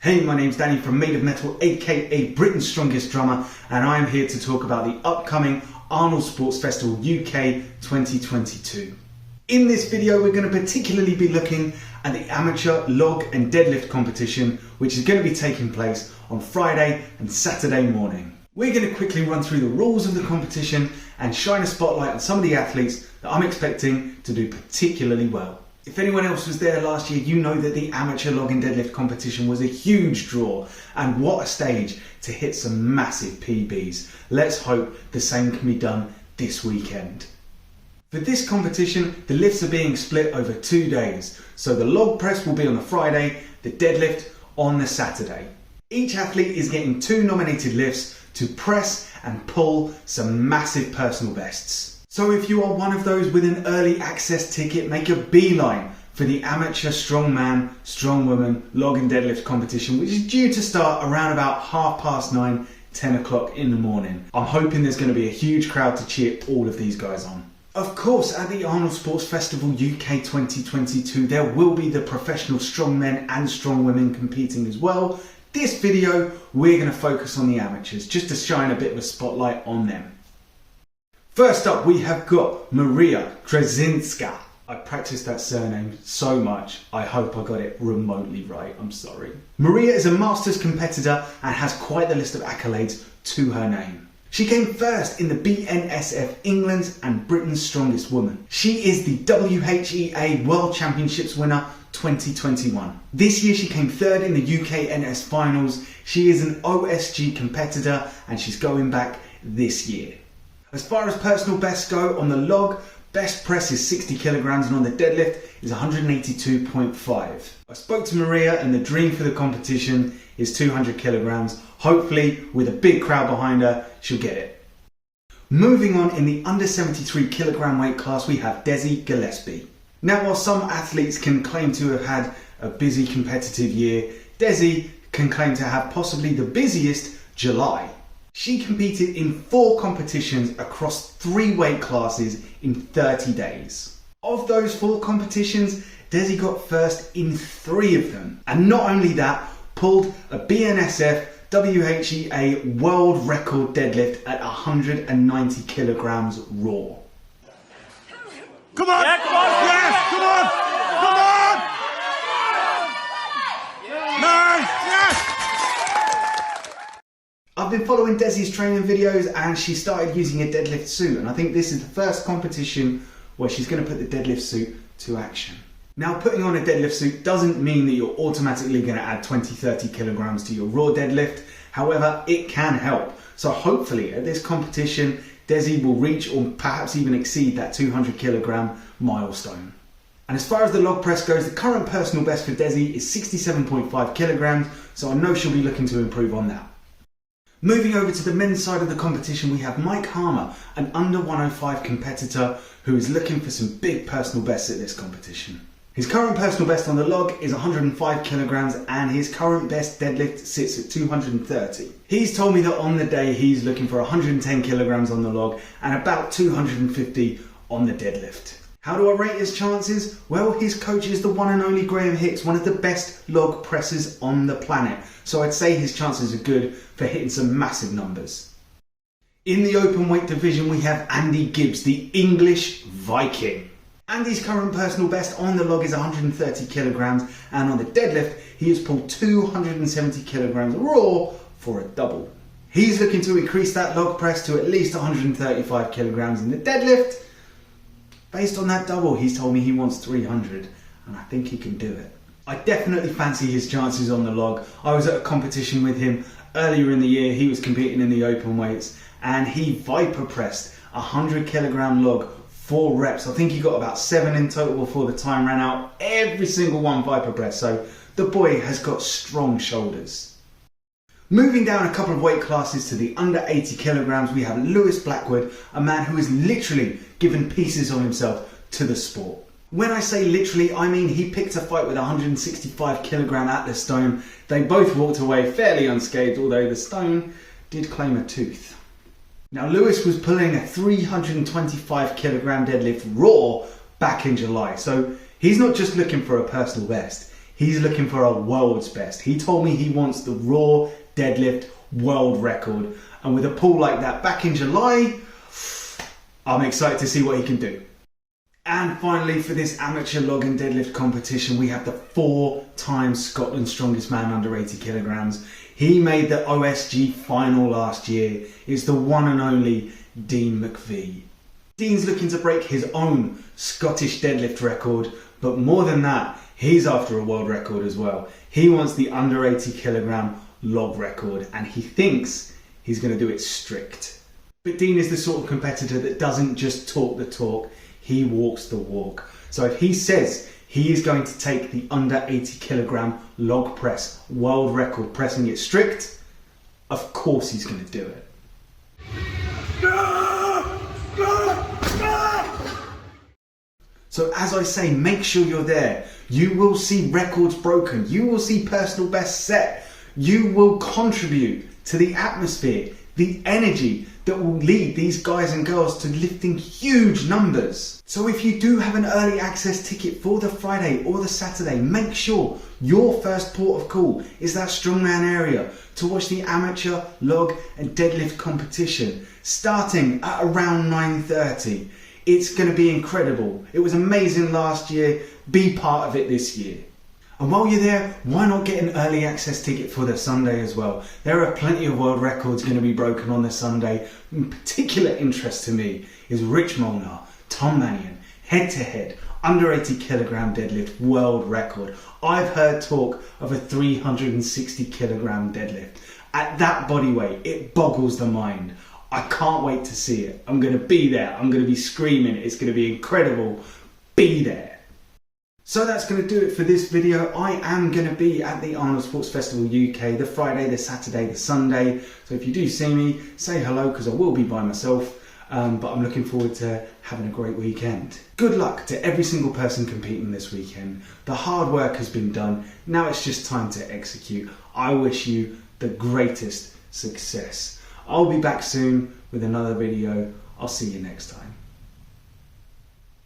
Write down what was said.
Hey, my name's Danny from Made of Metal, aka Britain's Strongest Drummer, and I'm here to talk about the upcoming Arnold Sports Festival UK 2022. In this video, we're going to particularly be looking at the amateur log and deadlift competition, which is going to be taking place on Friday and Saturday morning. We're going to quickly run through the rules of the competition and shine a spotlight on some of the athletes that I'm expecting to do particularly well. If anyone else was there last year, you know that the amateur log and deadlift competition was a huge draw, and what a stage to hit some massive PBs. Let's hope the same can be done this weekend. For this competition, the lifts are being split over 2 days. So the log press will be on the Friday, the deadlift on the Saturday. Each athlete is getting 2 nominated lifts to press and pull some massive personal bests. So if you are one of those with an early access ticket, make a beeline for the amateur strongman, strongwoman log and deadlift competition, which is due to start around about 9:30, 10 o'clock in the morning. I'm hoping there's going to be a huge crowd to cheer all of these guys on. Of course, at the Arnold Sports Festival UK 2022, there will be the professional strongmen and strongwomen competing as well. This video, we're going to focus on the amateurs, just to shine a bit of a spotlight on them. First up, we have got Maria Drezinska. I practiced that surname so much, I hope I got it remotely right, I'm sorry. Maria is a masters competitor and has quite the list of accolades to her name. She came first in the BNSF England's and Britain's Strongest Woman. She is the WHEA World Championships winner 2021. This year she came third in the UK NS Finals. She is an OSG competitor and she's going back this year. As far as personal bests go, on the log, best press is 60 kilograms and on the deadlift is 182.5. I spoke to Maria and the dream for the competition is 200 kilograms. Hopefully, with a big crowd behind her, she'll get it. Moving on, in the under 73 kilogram weight class, we have Desi Gillespie. Now, while some athletes can claim to have had a busy competitive year, Desi can claim to have possibly the busiest July. She competed in 4 competitions across 3 weight classes in 30 days. Of those 4 competitions, Desi got first in 3 of them. And not only that, pulled a BNSF WHEA world record deadlift at 190 kilograms raw. Come on! Yeah, come on! Yes! Come on! Come on! Nice! Yes! I've been following Desi's training videos and she started using a deadlift suit, and I think this is the first competition where she's going to put the deadlift suit to action. Now, putting on a deadlift suit doesn't mean that you're automatically going to add 20-30 kilograms to your raw deadlift. However, it can help. So hopefully at this competition, Desi will reach or perhaps even exceed that 200 kilogram milestone. And as far as the log press goes, the current personal best for Desi is 67.5 kilograms, so I know she'll be looking to improve on that. Moving over to the men's side of the competition, we have Mike Harmer, an under 105 competitor who is looking for some big personal bests at this competition. His current personal best on the log is 105 kilograms and his current best deadlift sits at 230. He's told me that on the day he's looking for 110 kilograms on the log and about 250 on the deadlift. How do I rate his chances? Well, his coach is the one and only Graham Hicks, one of the best log pressers on the planet. So I'd say his chances are good for hitting some massive numbers. In the open weight division, we have Andy Gibbs, the English Viking. Andy's current personal best on the log is 130 kilograms and on the deadlift, he has pulled 270 kilograms raw for a double. He's looking to increase that log press to at least 135 kilograms in the deadlift. Based on that double, he's told me he wants 300, and I think he can do it. I definitely fancy his chances on the log. I was at a competition with him earlier in the year. He was competing in the open weights, and he Viper pressed 100 kilogram log, 4 reps. I think he got about 7 in total before the time ran out. Every single one Viper press, so the boy has got strong shoulders. Moving down a couple of weight classes to the under 80 kilograms, we have Lewis Blackwood, a man who has literally given pieces of himself to the sport. When I say literally, I mean he picked a fight with a 165 kilogram Atlas stone. They both walked away fairly unscathed, although the stone did claim a tooth. Now, Lewis was pulling a 325 kilogram deadlift raw back in July, so he's not just looking for a personal best. He's looking for a world's best. He told me he wants the raw deadlift world record. And with a pull like that back in July, I'm excited to see what he can do. And finally, for this amateur log and deadlift competition, we have the 4-time Scotland strongest man under 80 kilograms. He made the OSG final last year. It's the one and only Dean McVee. Dean's looking to break his own Scottish deadlift record, but more than that, he's after a world record as well. He wants the under 80 kilogram log record, and he thinks he's going to do it strict. But Dean is the sort of competitor that doesn't just talk the talk, he walks the walk. So if he says he is going to take the under 80 kilogram log press world record, pressing it strict, of course he's going to do it. So as I say, make sure you're there. You will see records broken. You will see personal bests set. You will contribute to the atmosphere, the energy that will lead these guys and girls to lifting huge numbers. So if you do have an early access ticket for the Friday or the Saturday, make sure your first port of call is that strongman area to watch the amateur log and deadlift competition starting at around 9:30. It's going to be incredible. It was amazing last year. Be part of it this year. And while you're there, why not get an early access ticket for the Sunday as well? There are plenty of world records going to be broken on the Sunday. In particular interest to me is Rich Molnar, Tom Mannion, head-to-head, under 80 kilogram deadlift world record. I've heard talk of a 360 kilogram deadlift. At that body weight, it boggles the mind. I can't wait to see it. I'm going to be there. I'm going to be screaming. It's going to be incredible. Be there. So that's going to do it for this video. I am going to be at the Arnold Sports Festival UK the Friday, the Saturday, the Sunday. So if you do see me, say hello because I will be by myself. But I'm looking forward to having a great weekend. Good luck to every single person competing this weekend. The hard work has been done. Now it's just time to execute. I wish you the greatest success. I'll be back soon with another video. I'll see you next time.